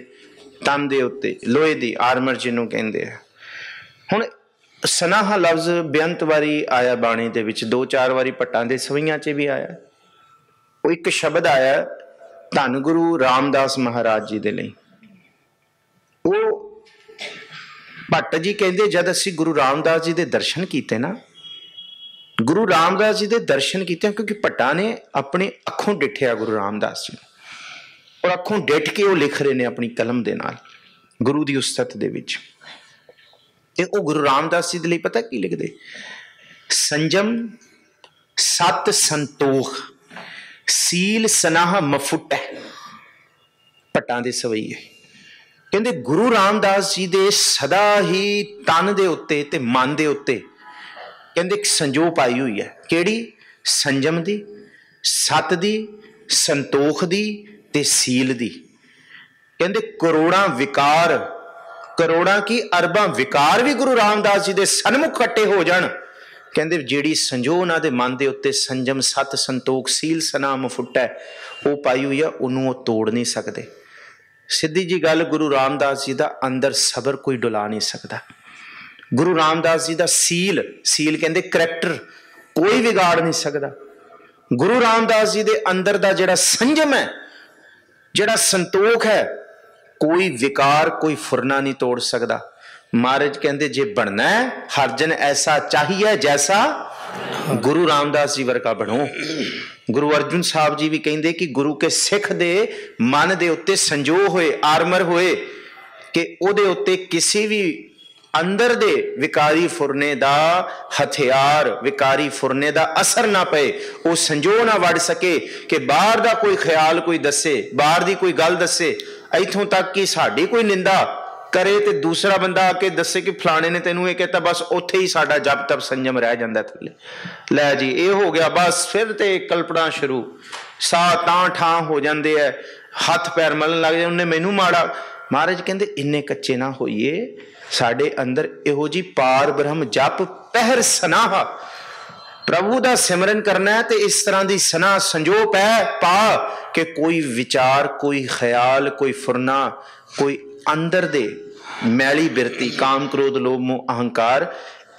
ਤਨ ਦੇ ਉੱਤੇ, ਲੋਹੇ ਦੀ ਆਰਮਰ ਜਿਹਨੂੰ ਕਹਿੰਦੇ ਆ। ਹੁਣ ਸਨਾਹਾ ਲਫ਼ਜ਼ ਬੇਅੰਤ ਵਾਰੀ ਆਇਆ ਬਾਣੀ ਦੇ ਵਿੱਚ, 2-4 ਵਾਰੀ ਭੱਟਾਂ ਦੇ ਸਵਈਆਂ 'ਚ ਵੀ ਆਇਆ। ਉਹ ਇੱਕ ਸ਼ਬਦ ਆਇਆ ਧੰਨ ਗੁਰੂ ਰਾਮਦਾਸ ਮਹਾਰਾਜ ਜੀ ਦੇ ਲਈ। ਉਹ ਭੱਟ ਜੀ ਕਹਿੰਦੇ ਜਦ ਅਸੀਂ ਗੁਰੂ ਰਾਮਦਾਸ ਜੀ ਦੇ ਦਰਸ਼ਨ ਕੀਤੇ ਨਾ, ਗੁਰੂ ਰਾਮਦਾਸ ਜੀ ਦੇ ਦਰਸ਼ਨ ਕੀਤੇ, ਕਿਉਂਕਿ ਭੱਟਾਂ ਨੇ ਆਪਣੀ ਅੱਖੋਂ ਡਿੱਠਿਆ ਗੁਰੂ ਰਾਮਦਾਸ ਜੀ, ਔਰ ਅੱਖੋਂ ਡਿੱਠ ਕੇ ਉਹ ਲਿਖ ਰਹੇ ਨੇ ਆਪਣੀ ਕਲਮ ਦੇ ਨਾਲ ਗੁਰੂ ਦੀ ਉਸਤਤ ਦੇ ਵਿੱਚ। ਤੇ ਉਹ ਗੁਰੂ ਰਾਮਦਾਸ ਜੀ ਦੇ ਲਈ ਪਤਾ ਕੀ ਲਿਖਦੇ, ਸੰਜਮ ਸਤ ਸੰਤੋਖ ਸੀਲ ਸਨਾਹ ਮਫੁੱਟੈ। ਭੱਟਾਂ ਦੇ ਸਵਈਏ ਕਹਿੰਦੇ ਗੁਰੂ ਰਾਮਦਾਸ ਜੀ ਦੇ ਸਦਾ ਹੀ ਤਨ ਦੇ ਉੱਤੇ ਤੇ ਮਨ ਦੇ ਉੱਤੇ ਕਹਿੰਦੇ ਇੱਕ ਸੰਜੋ ਪਾਈ ਹੋਈ ਹੈ। ਕਿਹੜੀ? ਸੰਜਮ ਦੀ, ਸਤ ਦੀ, ਸੰਤੋਖ ਦੀ ਤੇ ਸੀਲ ਦੀ। ਕਹਿੰਦੇ ਕਰੋੜਾਂ ਵਿਕਾਰ, ਕਰੋੜਾਂ ਕੀ ਅਰਬਾਂ ਵਿਕਾਰ ਵੀ ਗੁਰੂ ਰਾਮਦਾਸ ਜੀ ਦੇ ਸਨਮੁਖ ਇਕੱਠੇ ਹੋ ਜਾਣ, ਕਹਿੰਦੇ ਜਿਹੜੀ ਸੰਜੋ ਉਹਨਾਂ ਦੇ ਮਨ ਦੇ ਉੱਤੇ ਸੰਜਮ, ਸਤ, ਸੰਤੋਖ, ਸੀਲ, ਸਨਾ, ਮਫੁੱਟਾ ਉਹ ਪਾਈ ਹੋਈ ਆ, ਉਹਨੂੰ ਉਹ ਤੋੜ ਨਹੀਂ ਸਕਦੇ। ਸਿੱਧੀ ਜੀ ਗੱਲ, ਗੁਰੂ ਰਾਮਦਾਸ ਜੀ ਦਾ ਅੰਦਰ ਸਬਰ ਕੋਈ ਡੁਲਾ ਨਹੀਂ ਸਕਦਾ। ਗੁਰੂ ਰਾਮਦਾਸ ਜੀ ਦਾ ਸੀਲ, ਸੀਲ ਕਹਿੰਦੇ ਕਰੈਕਟਰ, ਕੋਈ ਵਿਗਾੜ ਨਹੀਂ ਸਕਦਾ। ਗੁਰੂ ਰਾਮਦਾਸ ਜੀ ਦੇ ਅੰਦਰ ਦਾ ਜਿਹੜਾ ਸੰਜਮ ਹੈ, ਜਿਹੜਾ ਸੰਤੋਖ ਹੈ, ਕੋਈ ਵਿਕਾਰ, ਕੋਈ ਫੁਰਨਾ ਨਹੀਂ ਤੋੜ ਸਕਦਾ। ਮਹਾਰਾਜ ਕਹਿੰਦੇ ਜੇ ਬਣਨਾ ਹੈ ਹਰ ਜਨ ਐਸਾ ਚਾਹੀਏ ਜੈਸਾ ਗੁਰੂ ਰਾਮਦਾਸ ਜੀ ਵਰਗਾ ਬਣੋ। ਗੁਰੂ ਅਰਜੁਨ ਸਾਹਿਬ ਜੀ ਵੀ ਕਹਿੰਦੇ ਕਿ ਗੁਰੂ ਕੇ ਸਿੱਖ ਦੇ ਮਨ ਦੇ ਉੱਤੇ ਸੰਜੋ ਹੋਏ, ਆਰਮਰ ਹੋਏ ਕਿ ਉਹਦੇ ਉੱਤੇ ਕਿਸੇ ਵੀ ਅੰਦਰ ਦੇ ਵਿਕਾਰੀ ਫੁਰਨੇ ਦਾ ਹਥਿਆਰ, ਵਿਕਾਰੀ ਫੁਰਨੇ ਦਾ ਅਸਰ ਨਾ ਪਏ, ਉਹ ਸੰਜੋ ਨਾ ਵੜ ਸਕੇ ਕਿ ਬਾਹਰ ਦਾ ਕੋਈ ਖਿਆਲ ਕੋਈ ਦੱਸੇ, ਬਾਹਰ ਦੀ ਕੋਈ ਗੱਲ ਦੱਸੇ, ਇੱਥੋਂ ਤੱਕ ਕਿ ਸਾਡੀ ਕੋਈ ਨਿੰਦਾ ਕਰੇ ਤੇ ਦੂਸਰਾ ਬੰਦਾ ਆ ਕੇ ਦੱਸੇ ਕਿ ਫਲਾਣੇ ਨੇ ਤੈਨੂੰ ਇਹ ਕਹਿਤਾ, ਬਸ ਉੱਥੇ ਹੀ ਸਾਡਾ ਜਪ ਤਪ ਸੰਜਮ ਰਹਿ ਜਾਂਦਾ ਥੱਲੇ। ਲੈ ਜੀ ਇਹ ਹੋ ਗਿਆ, ਬਸ ਫਿਰ ਤੇ ਕਲਪਨਾ ਸ਼ੁਰੂ, ਸਾਹ ਤਾਂ ਠਾਂ ਹੋ ਜਾਂਦੇ ਐ, ਹੱਥ ਪੈਰ ਮਲਣ ਲੱਗ ਜਾਂਦੇ, ਉਹਨੇ ਮੈਨੂੰ ਮਾੜਾ। ਮਹਾਰਾਜ ਕਹਿੰਦੇ ਇੰਨੇ ਕੱਚੇ ਨਾ ਹੋਈਏ, ਸਾਡੇ ਅੰਦਰ ਇਹੋ ਜੀ ਪਾਰ ਬ੍ਰਹਮ ਜਪ ਪਹਿਰ ਸਨਾਹ, ਪ੍ਰਭੂ ਦਾ ਸਿਮਰਨ ਕਰਨਾ ਹੈ ਤੇ ਇਸ ਤਰ੍ਹਾਂ ਦੀ ਸਨਾ ਸੰਜੋ ਪਾ ਕਿ ਕੋਈ ਵਿਚਾਰ, ਕੋਈ ਖਿਆਲ, ਕੋਈ ਫੁਰਨਾ, ਕੋਈ ਅੰਦਰ ਦੇ ਮੈਲੀ ਬਿਰਤੀ, ਕਾਮ, ਕ੍ਰੋਧ, ਲੋਭ, ਮੋਹ, ਅਹੰਕਾਰ,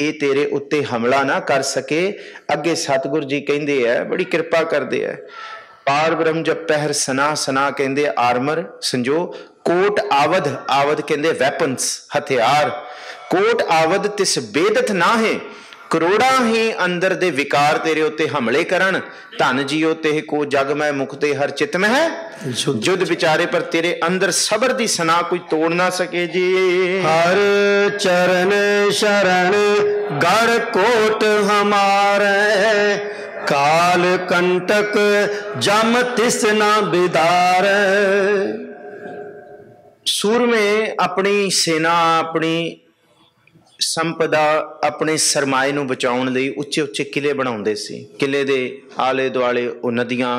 ਇਹ ਤੇਰੇ ਉੱਤੇ ਹਮਲਾ ਨਾ ਕਰ ਸਕੇ। ਅੱਗੇ ਸਤਿਗੁਰ ਜੀ ਕਹਿੰਦੇ ਹੈ, ਬੜੀ ਕਿਰਪਾ ਕਰਦੇ ਹੈ, ਪਾਰ ਬ੍ਰਹਮ ਜਪ ਪਹਿਰ ਸਨਾ, ਸਨਾ ਕਹਿੰਦੇ ਆਰਮਰ ਸੰਜੋ, कोट आवध, आवध कहते वैपन्स, हथियार, कोट आवध तिस बेदत ना है, करोड़ा ही अंदर दे विकार तेरे उत्ते हमले करन, धन जियो तेह को जग मैं मुक्ते हर चित में है जुद विचारे, पर तेरे अंदर सबर दी सना कोई तोड़ ना सके जी। हर चरण शरण गढ़ कोट हमारे, काल कंटक जम तिस ना बिदार। सूर में अपनी सेना, अपनी संपदा, अपने सरमाए नूं बचाउण लई उच्चे उच्चे किले बनाउंदे सी। किले दे आले दुआले वो नदियां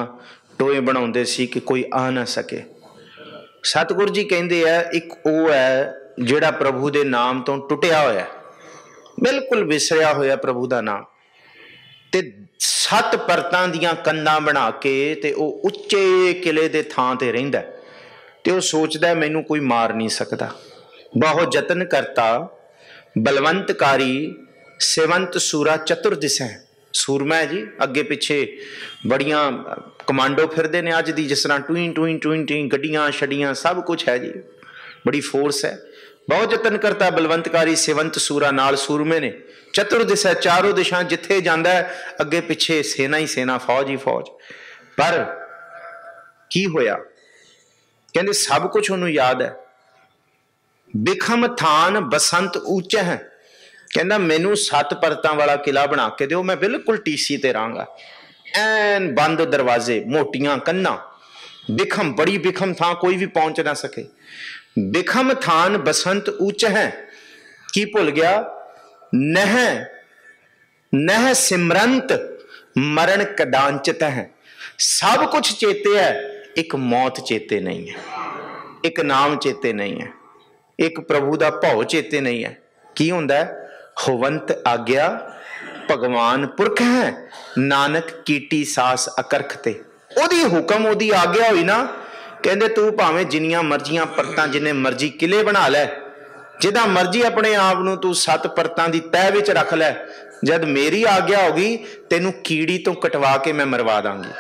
टोए बनाउंदे सी कि कोई आ ना सके। सतगुरु जी कहंदे आ एक वो है जिहड़ा प्रभु दे नाम तो टुटिया होया, बिल्कुल विसरिया होया प्रभु दा नाम, ते 7 परतां दियां कंधां बना के ते वो उच्चे किले दे थां ते रहिंदा, ते वो सोचदा मैनूं कोई मार नहीं सकदा। बहुत जतन करता बलवंतकारी सेवंत सूरा चतुर दिसै। सूरमा है जी, अगे पिछे बड़ियां कमांडो फिरदे ने अज दी, जिस तरह टूई टूई टूई टूई गड्डियां छड़ियां सब कुछ है जी, बड़ी फोर्स है। बहुत जतन करता बलवंतकारी सेवंत सूरा, नाल सूरमे ने, चतुर दिसै चारों दिशा, जिथे जांदा है अगे पिछे सेना ही सेना, फौज ही फौज। पर की होया, कहंदे सब कुछ उन्होंने याद है। बिखम थान बसंत ऊंच है, कहना मैनू 7 परतां वाला किला बना के दिओ, मैं बिल्कुल टीसी ते रहांगा, ऐन बंद दरवाजे, मोटियां कन्ना, बिखम बड़ी बिखम थां, कोई भी पहुंच ना सके। बिखम थान बसंत ऊंच है, की भुल गया, नह नह सिमरंत मरण कदांचत है। सब कुछ चेते है, एक मौत चेते नहीं है, एक नाम चेते नहीं है, एक प्रभु दा भौ चेते नहीं है। की हुंदा है, होवंत आग्या भगवान पुरख है, नानक कीटी सास अकरख ते। ओदी हुक्म ओदी आग्या हुई ना, कहंदे तू भावें जिन्नियां मर्जियां परतां, जिन्ने मर्जी किले बना लै, जिदा मर्जी अपने आप नूं तू 7 परतां दी तह विच रख लै, जद मेरी आग्या होगी तेनू कीड़ी तो कटवा के मैं मरवा दांगी।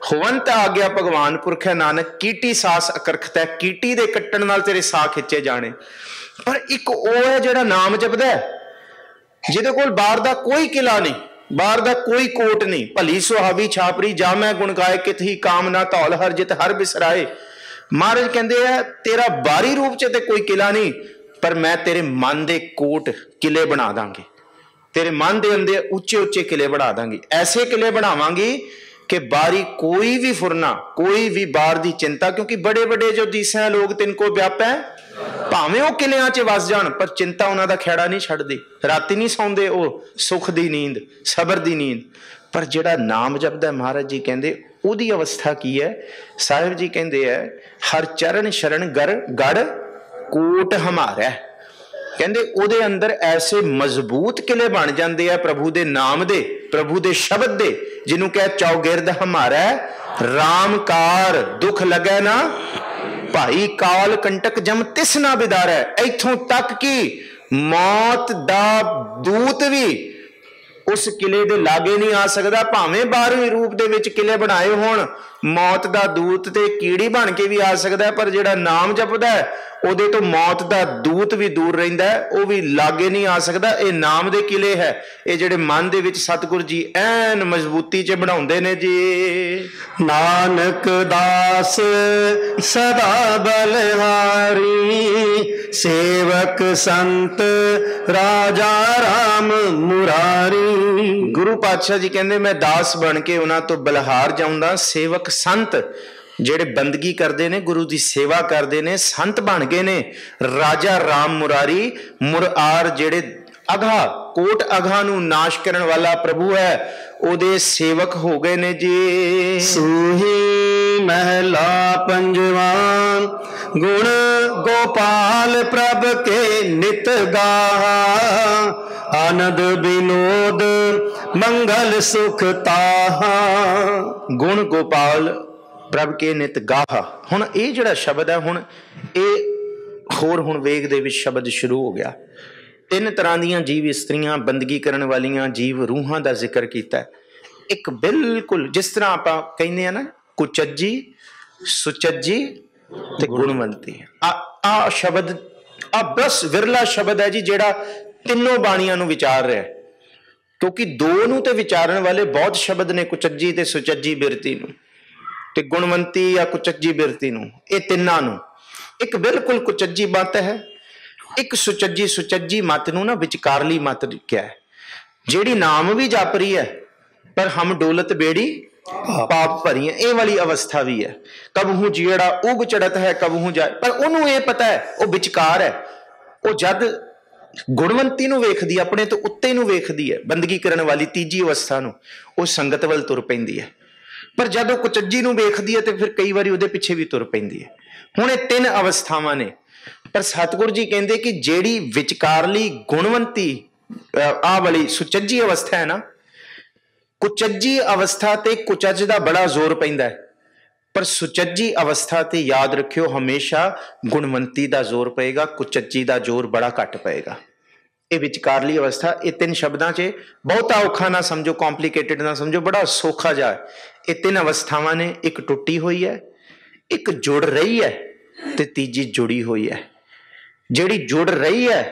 होवंत आ गया भगवान पुरख है, नानक कीटी सास अकरखत है, कीटी दे कट्टण नाल तेरे साह खिंचे जाने। पर एक वो है जिहड़ा नाम जपदा है, जिहदे कोल बाहर दा कोई किला नहीं, बाहर दा कोई कोट नहीं, भली सुहावी छापरी जा मैं गुण गाए, कित ही काम ना धौल हर जित हर बिसराए। महाराज कहंदे है तेरा बाहरी रूप च ते कोई किला नहीं, पर मैं तेरे मन दे कोट किले बना दांगी, तेरे मन दे अंदर उच्चे उच्चे किले बना दांगी। ऐसे किले बनावांगी कि बारी कोई भी फुरना, कोई भी बाहर दी चिंता, क्योंकि बड़े बड़े जो दिशा लोग तिनको व्याप है, भावें वो किलियां च वस जान, पर चिंता उन्हां दा खेड़ा नहीं छड्डदी, राती नहीं सौंदे, वो सुख दी नींद, सबर दी नींद। पर जिहड़ा नाम जपदा, महाराज जी कहंदे ओदी अवस्था की है। साहिब जी कहंदे है हर चरण शरण गढ़ कोट हमारा, कहंदे ओदे अंदर ऐसे मजबूत किले बन जाते हैं प्रभु दे नाम दे, प्रभु दे शब्द दे, जिन्हों कह चौगिरद हमारा रामकार, दुख लगे ना भाई काल कंटक जम तिस ना बिदार है। इथों तक कि मौत दा दूत भी उस किले दे लागे नहीं आ सकता, भावें 12वें रूप दे विच किले बनाए होण, मौत दा दूत ते कीड़ी बन के भी आ सकता है, पर जिहड़ा नाम जपदा है उहदे तो मौत दा दूत भी दूर रहिंदा है, वो भी लागे नहीं आ सकता। ये नाम दे किले है, ये जिहड़े मन दे विच सतगुरु जी ऐन मजबूती च बनाउंदे ने जी। नानक दास सदा बलहारी, सेवक संत राजा राम मुरारी। गुरु पातशाह जी कहंदे मैं दास बन के उन्हां तो बलहार जाऊंदा, सेवक संत ਜਿਹੜੇ ਬੰਦਗੀ ਕਰਦੇ ਨੇ, ਗੁਰੂ ਦੀ ਸੇਵਾ ਕਰਦੇ ਨੇ, ਸੰਤ ਬਣ ਗਏ ਨੇ। ਰਾਜਾ ਰਾਮ ਮੁਰਾਰੀ, ਮੁਰਾਰ ਜਿਹੜੇ ਅਘਾ ਕੋਟ ਅਘਾ ਨੂੰ ਨਾਸ਼ ਕਰਨ ਵਾਲਾ ਪ੍ਰਭੂ ਹੈ, ਉਹਦੇ ਸੇਵਕ ਹੋ ਗਏ ਨੇ ਜੀ। ਸੂਹੀ ਮਹਿਲਾ ਪੰਜਵਾ, ਗੁਣ ਗੋਪਾਲ ਪ੍ਰਭ ਕੇ ਨਿਤ ਗਾਹਾ, ਆਨੰਦ ਵਿਨੋਦ ਮੰਗਲ ਸੁਖ ਤਾਹਾ। ਗੁਣ ਗੋਪਾਲ प्रभ के नित गाहा। हुण ये जिहड़ा शब्द है, हुण ये होर हुण वेग दे विच शब्द शुरू हो गया। 3 तरह दीयां जीव इस्त्रियां, बंदगी करन वालियां जीव रूहां दा जिक्र कीता। एक बिल्कुल जिस तरह आपां कहने आ ना, कुचज्जी, सुचज्जी, ते गुणवंती। आ शब्द आ बस विरला शब्द है जी जिहड़ा तिनों बाणियां नूं विचार रहा है, क्योंकि दो नूं ते विचारन वाले बहुत शब्द ने, कुचज्जी ते सुचज्जी बिरती नूं ते गुणवंती या कुचज्जी बिरती नूं, ये तिन्नां नूं। एक बिल्कुल कुचज्जी मत है, एक सुचज्जी। सुचज्जी मत नूं ना विचकारली मत क्या है, जिहड़ी नाम भी जप रही है पर हम डोलत बेड़ी पाप भरी है, ये वाली अवस्था भी है। कबहू जिहड़ा उग चढ़त है कबहू जाए, पर उन्होंने ये पता है वो विचकार है। वो जद गुणवंती नूं वेखदी, अपने तो उत्ते नूं वेखदी है, बंदगी करने वाली तीजी अवस्था नूं, वो संगत वल तुर पैंदी है। पर जब वो कुचज्जी नूं वेखदी है तो फिर कई बारी उहदे पिछे भी तुर पैंदी है। हुण ये तीन अवस्थावां ने, पर सतगुरु जी कहंदे कि जिहड़ी विचकारली गुणवंती आ वाली सुचज्जी अवस्था है ना, कुचज्जी अवस्था ते कुचज दा बड़ा जोर पैंदा है, पर सुचज्जी अवस्था ते याद रखियो हमेशा गुणवंती दा जोर पएगा, कुचज्जी दा जोर बड़ा घट पएगा। ये विचकारली अवस्था, ये तीन शब्दां च बहुता औखा ना समझो, कॉम्प्लीकेटेड ना समझो, बड़ा सौखा जा। ये तीन अवस्थावां ने, एक टुटी हुई है, एक जुड़ रही है ते तीजी जुड़ी हुई है। जिहड़ी जुड़ रही है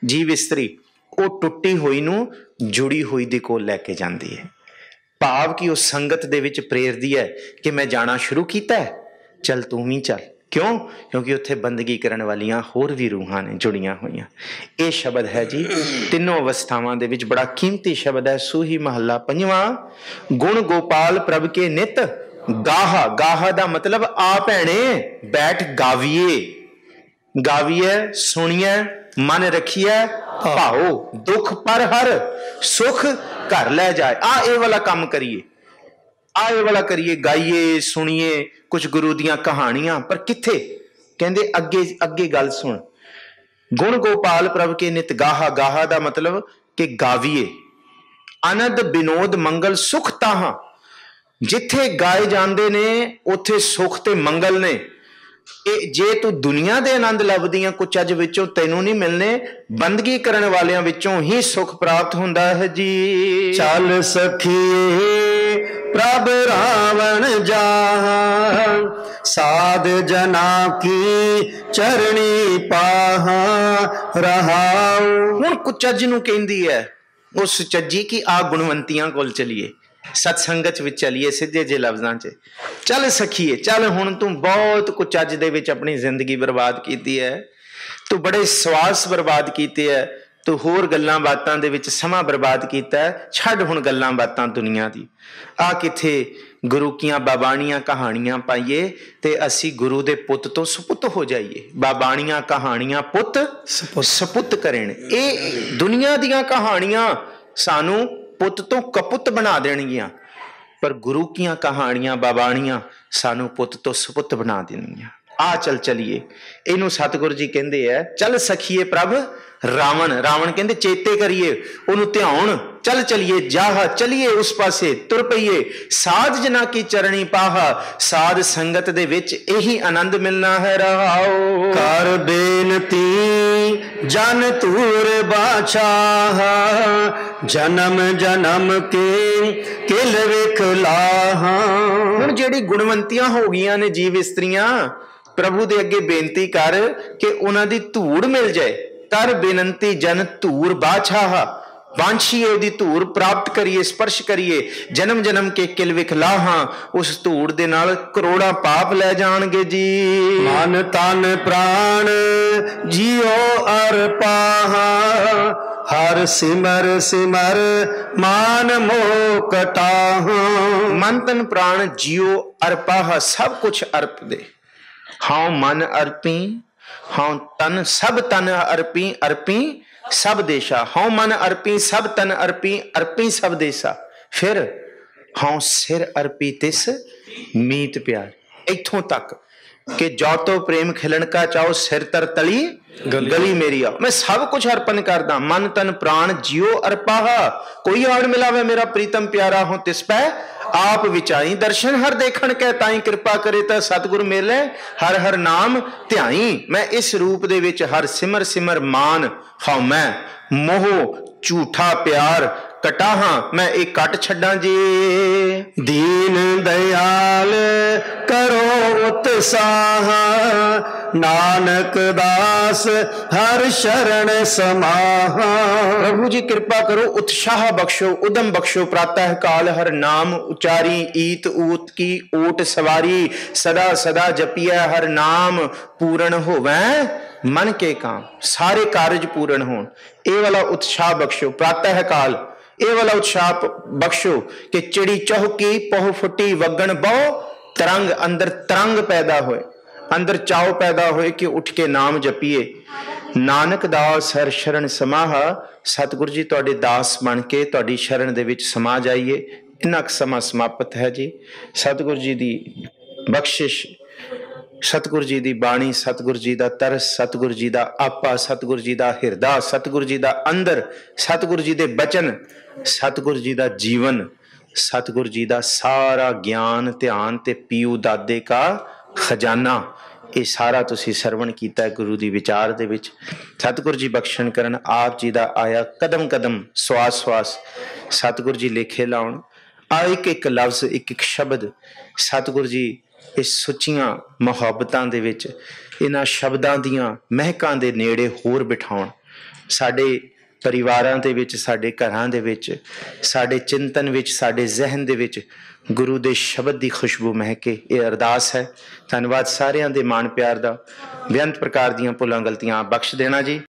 जीव इस्त्री, वो टुटी हुई नूं जुड़ी हुई दे कोल लैके जांदी है। भाव कि उस संगत दे विच प्रेरदी है कि मैं जाना शुरू कीता है, चल तू भी चल। क्यों? क्योंकि उत्थे बंदगी करने वालियां होर भी रूहां ने जुड़ियां हुई। ये शब्द है जी तीनों अवस्थावां दे विच बड़ा कीमती शब्द है। सूही महला पंजवां, गुण गोपाल प्रभ के नित गाहा। गाहा दा मतलब आ भैणे बैठ गाविए, गाविए सुनिए मन रखिए भाओ, दुख पर हर सुख घर ले जाए। आ ये वाला काम करिए, आ ये वाला करिए, गाइए सुनिए कुछ गुरु दियां कहानियां। पर किथे कहंदे अगे अगे गल सुन, गुण गोपाल प्रभ के नित गाहा। गाहा दा मतलब कि गाविए, आनंद विनोद मंगल सुख ताहां। जिथे गाए जाते ने उथे सुख ते मंगल ने। जे तू दुनिया दे आनंद लभदियां कुछ अज विचों तैनू नहीं मिलने, बंदगी करने वालियां विचों ही सुख प्राप्त हुंदा है जी। चल सखिए प्रभ रावण जाहा, साध जना की चरणी पाहा रहाऊ। हुण कुचज नूं कहंदी है उस सुचज्जी की आ गुणवंतियां कोल चलिए, सत्संगत विच चलिए, सीधे जे लफ्जां च चल सखीए। चल हुण तू बहुत कुछ अज दे विच अपनी जिंदगी बर्बाद कीती है, तू बड़े स्वास बर्बाद कीते है, तू होर गल्लां बातां दे विच समां बर्बाद कीता है। छड्ड हुण गल्लां बातां दुनिया दी, आ किथे गुरु कीआं बाबाणियां कहानियां पाइए ते असी गुरु दे पुत तो सुपुत हो जाइए। बाबाणियां कहानियां पुत सपुत करेण। ये दुनिया दियां कहानियां सानू पुत तो कपुत बना देणगियां, पर गुरु कीआं कहानियां बाबाणियां सानू पुत तो सपुत बना देणगियां। आ चल चलिए, इनू सतगुरु जी कहंदे है चल सखिए प्रभ रावण। रावण कहंदे चेते करिए ओनू ध्यान, चल चलिए जाह चलिए उस पासे तुर पईए। साध जना की चरणी पाहा, साध संगत दे विच यही आनंद मिलना है रहाओ। कर बेनती जन तूर बाछाहा, जन्म जन्म के किल विखलाहा। हुण जेड़ी गुणवंतियां हो गईयां ने जीव इस्त्रियां, प्रभु दे अगे बेनती कर कि उन्हां दी धूड़ मिल जाए। कर बेनती जन धूर बाछाहा, वांछिए उहदी धूर प्राप्त करिए, स्पर्श करिए। जन्म जन्म के किल विखलाहा, उस धूड़ दे नाल करोड़ां पाप लै जाणगे जी। मन तन प्राण जियो अर्पाहा, हर सिमर सिमर मान मोह कटाहा। मन तन प्राण जियो अर्पाहा, सब कुछ अर्प दे। हाँ मन अर्पी, हाँ तन सब तन अर्पी, अर्पी सब देशा। हाँ मन अर्पी सब तन अर्पी, अर्पी सब देशा। फिर हाँ सिर अर्पी तिस मीत प्यार। इथों तक कि जो तो प्रेम खिलन का चाहो, सिर तर तली गली मेरी आओ। मैं सब कुछ अर्पण करदा, मन तन प्राण जियो अर्पाहा। कोई आड़ मिलावे मेरा प्रीतम प्यारा हो तिस पै आप विचाई। दर्शन हर देखण कै ताई कृपा करे ता सतगुरु मेले, हर हर नाम ध्याई। मैं इस रूप दे विच हर सिमर सिमर मान, हाँ मैं मोह झूठा प्यार कटाहां मैं एक कट छड्डां जी। दीन दयाल करो उत्साह, नानक दास हर शरण समाहा। प्रभु जी कृपा करो, उत्साह बख्शो, उदम बख्शो, प्रातः काल हर नाम उचारी, ईत ऊत की ओट सवारी, सदा सदा जपिया हर नाम, पूर्ण होवै मन के काम, सारे कारज पूर्ण होण। ਇਹ वाला उत्साह बख्शो, प्रातः काल ਇਹ वाला उत्साह बख्शो कि चिड़ी चौकी पह फुटी वगण बहु तरंग, अंदर तरंग पैदा होए, अंदर चाव पैदा होए कि उठ के नाम जपीए। नानक दास हर शरण समाहा, सतगुरु जी तुहाडे दास बन के तुहाडी शरण दे विच समा जाइए। इन्ना क समां समाप्त है जी। सतगुरु जी दी बख्शिश, सतगुरु जी दी बाणी, सतगुरु जी दा तरस, सतगुरु जी दा आपा, सतगुरु जी दा हिरदा, सतगुरु जी दा अंदर, सतगुरु जी दे बचन, सतगुरु जी दा जीवन, सतगुरु जी दा सारा ज्ञान ध्यान ते पीऊ दादे का खजाना, ये सारा तुसी सरवण कीता है गुरु दी विचार दे विच। सतगुरु जी बख्शण करन, आप जी दा आया कदम कदम श्वास श्वास सतगुरु जी लेखे लाउण। आ एक एक लफ्ज, एक एक शब्द सतगुरु जी इस सुच्चियां मुहब्बतां दे विच, इन्हां शब्दां दियां महकां दे नेड़े होर बिठाउण। साडे परिवारां दे विच, साडे घरां दे विच, साडे चिंतन विच, साडे जहन दे विच गुरु दे शब्द दी खुशबू महके। ये अरदास है। धन्नवाद सारियां दे मान प्यार दा। बेअंत प्रकार दियां भुलां गलतियां बख्श देना जी।